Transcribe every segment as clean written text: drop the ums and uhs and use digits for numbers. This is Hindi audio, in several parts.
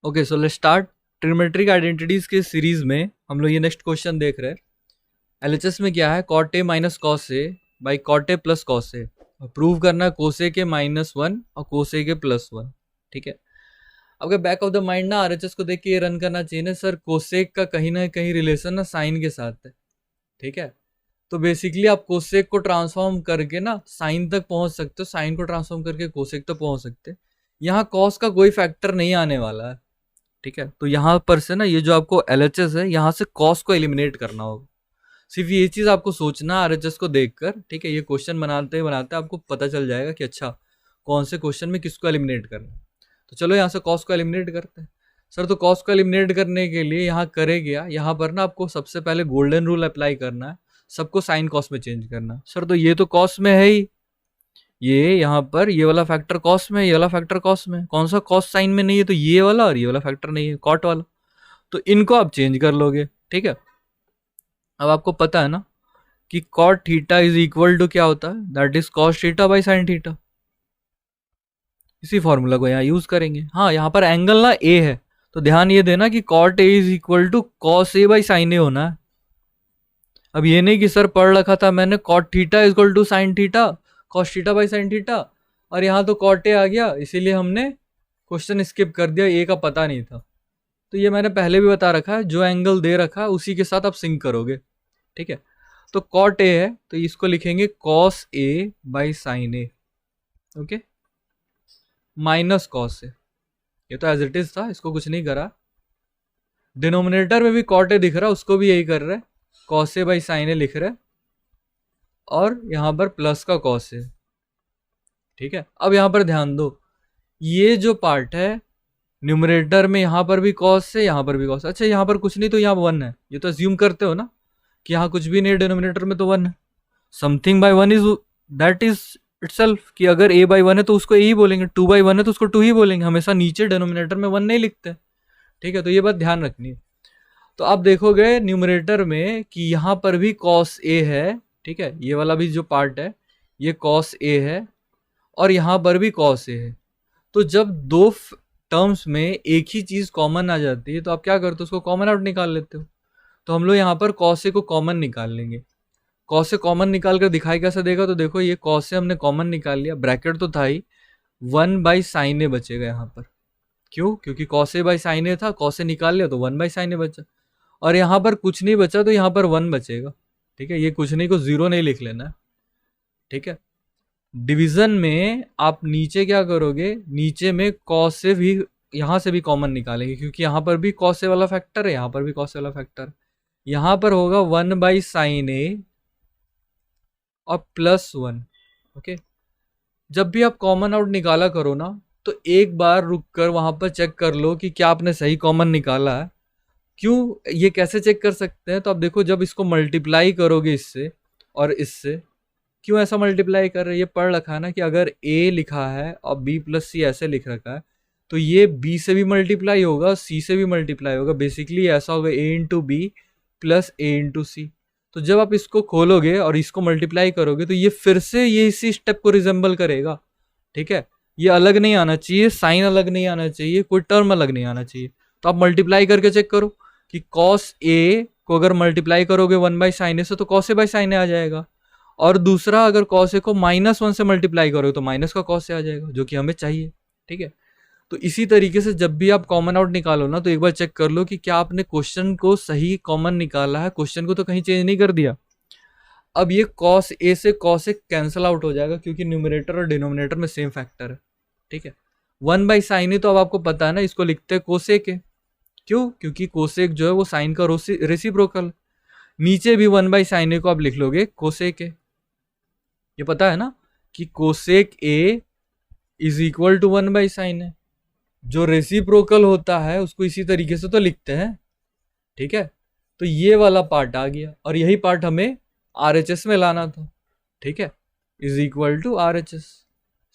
Okay, so let's start. Trigonometric identities के सीरीज में हम लोग ये नेक्स्ट क्वेश्चन देख रहे हैं। एलएचएस में क्या है, cot A minus cos A by cot A plus cos A. Prove करना है कोसे के -1 और कोसे के +1। ठीक है, अब बैक ऑफ द माइंड ना आरएचएस को देख के ये रन करना चाहिए ना, सर कोसेक का कहीं ना कहीं रिलेशन ना साइन के साथ है। ठीक है, तो बेसिकली आप कोसेक को ट्रांसफॉर्म करके ना साइन तक पहुंच सकते हो, साइन को ट्रांसफॉर्म करके कोसेक तक पहुंच सकते हैं। यहाँ कॉस का कोई फैक्टर नहीं आने वाला है। ठीक है, तो यहाँ पर से ना ये जो आपको एलएचएस है, यहाँ से कॉस को एलिमिनेट करना होगा। सिर्फ ये चीज़ आपको सोचना आरएचएस को देखकर। ठीक है, ये क्वेश्चन बनाते बनाते आपको पता चल जाएगा कि अच्छा कौन से क्वेश्चन में किसको एलिमिनेट करना है। तो चलो यहाँ से कॉस को एलिमिनेट करते हैं। सर तो कॉस को एलिमिनेट करने के लिए यहाँ करे गया, यहाँ पर ना आपको सबसे पहले गोल्डन रूल अप्लाई करना है, सबको साइन कॉस में चेंज करना है। सर तो ये तो कॉस में है ही, ये यहाँ पर ये वाला फैक्टर कॉस में, ये वाला फैक्टर कॉस में, कौन सा कॉस साइन में नहीं है, तो ये वाला, और ये वाला फैक्टर नहीं है कॉट वाला, तो इनको आप चेंज कर लोगे। ठीक है, अब आपको पता है ना कि cot theta is equal to क्या होता है, that is cos theta by sine theta. इसी फॉर्मूला को यहाँ यूज करेंगे। हाँ, यहाँ पर एंगल ना ए है, तो ध्यान ये देना कि cot A is equal to cos A by sine A होना है। अब ये नहीं कि सर पढ़ रखा था मैंने cot theta is equal to sine theta, cos theta by sine theta, और यहाँ तो कॉट ए आ गया, इसीलिए हमने क्वेश्चन स्किप कर दिया, ए का पता नहीं था। तो ये मैंने पहले भी बता रखा है, जो एंगल दे रखा है उसी के साथ आप सिंक करोगे। ठीक है, तो कॉट ए है तो इसको लिखेंगे cos A by sine A. Okay, minus cos A, ये तो एज इट इज था, इसको कुछ नहीं करा। डिनोमिनेटर में भी कॉट ए दिख रहा है, उसको भी यही कर रहे हैं, कॉस ए बाई साइन ए लिख रहे हैं, और यहाँ पर प्लस का कॉस ए। ठीक है, अब यहाँ पर ध्यान दो, ये जो पार्ट है न्यूमरेटर में, यहाँ पर भी कॉस है, यहाँ पर भी कॉस। अच्छा, यहाँ पर कुछ नहीं तो यहाँ 1 है, ये तो अज्यूम करते हो ना कि यहाँ कुछ भी नहीं है, डिनोमिनेटर में तो 1 है। Something bye 1 is that is itself, कि अगर a बाई 1 है तो उसको a ही बोलेंगे, 2 बाई 1 है तो उसको 2 ही बोलेंगे, हमेशा नीचे डिनोमिनेटर में 1 नहीं लिखते। ठीक है, तो ये बात ध्यान रखनी है। तो आप देखोगे न्यूमरेटर में कि यहाँ पर भी cos a है। ठीक है, ये वाला भी जो पार्ट है ये cos a है, और यहाँ पर भी cos a है। तो जब दो टर्म्स में एक ही चीज कॉमन आ जाती है तो आप क्या करते हो, उसको कॉमन आउट निकाल लेते हो। तो हम लोग यहाँ पर cos a को कॉमन निकाल लेंगे। कॉस से कॉमन निकाल कर दिखाई कैसे देगा, तो देखो ये कॉस से हमने कॉमन निकाल लिया, ब्रैकेट तो था ही, 1 बाई साइन ए बचेगा यहाँ पर। क्यों? क्योंकि कॉस ए बाई साइन ए था, कॉस से निकाल लिया तो 1 बाई साइन ए बचा, और यहाँ पर कुछ नहीं बचा तो यहाँ पर 1 बचेगा। ठीक है, ये कुछ नहीं को 0 नहीं लिख लेना है। ठीक है, डिवीजन में आप नीचे क्या करोगे, नीचे में कॉस से भी, यहाँ से भी कॉमन निकालेंगे, क्योंकि यहाँ पर भी कॉस ए वाला फैक्टर है, यहाँ पर भी कॉस ए वाला फैक्टर। यहाँ पर होगा 1 बाई साइन ए और +1। ओके, जब भी आप कॉमन आउट निकाला करो ना, तो एक बार रुक कर वहां पर चेक कर लो कि क्या आपने सही कॉमन निकाला है। क्यों, ये कैसे चेक कर सकते हैं, तो आप देखो जब इसको मल्टीप्लाई करोगे इससे और इससे, क्यों ऐसा मल्टीप्लाई कर रहे हैं, ये पढ़ रखा है ना कि अगर a लिखा है और b + c ऐसे लिख रखा है, तो ये b से भी मल्टीप्लाई होगा, c से भी मल्टीप्लाई होगा। बेसिकली ऐसा होगा a into B plus a into C. तो जब आप इसको खोलोगे और इसको मल्टीप्लाई करोगे तो ये फिर से ये इसी स्टेप को रिजेंबल करेगा। ठीक है, ये अलग नहीं आना चाहिए, साइन अलग नहीं आना चाहिए, कोई टर्म अलग नहीं आना चाहिए। तो आप मल्टीप्लाई करके चेक करो कि कॉस ए को अगर मल्टीप्लाई करोगे 1 बाई साइन ए से तो कॉस ए बाई साइन ए आ जाएगा, और दूसरा अगर कॉस ए को -1 से मल्टीप्लाई करोगे तो माइनस का कॉस ए आ जाएगा, जो कि हमें चाहिए। ठीक है, तो इसी तरीके से जब भी आप कॉमन आउट निकालो ना, तो एक बार चेक कर लो कि क्या आपने क्वेश्चन को सही कॉमन निकाला है, क्वेश्चन को तो कहीं चेंज नहीं कर दिया। अब ये cos a से cos a कैंसिल आउट हो जाएगा, क्योंकि न्यूमरेटर और डिनोमिनेटर में सेम फैक्टर है। ठीक है, 1 बाई साइन ए तो अब आपको पता है ना, इसको लिखते हैं कोसेक ए। क्यों? क्योंकि कोसेक जो है वो साइन का रेसिप्रोकल। नीचे भी 1 बाई साइन ए को आप लिख लोगे कोसेक ए। ये पता है ना कि cosec A is equal to 1 by sine A. जो रेसिप्रोकल होता है उसको इसी तरीके से तो लिखते हैं। ठीक है, तो ये वाला पार्ट आ गया, और यही पार्ट हमें RHS में लाना था। ठीक है, is equal to RHS।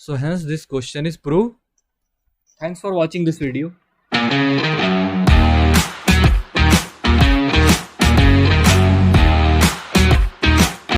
So hence this question is prove. Thanks for watching this video.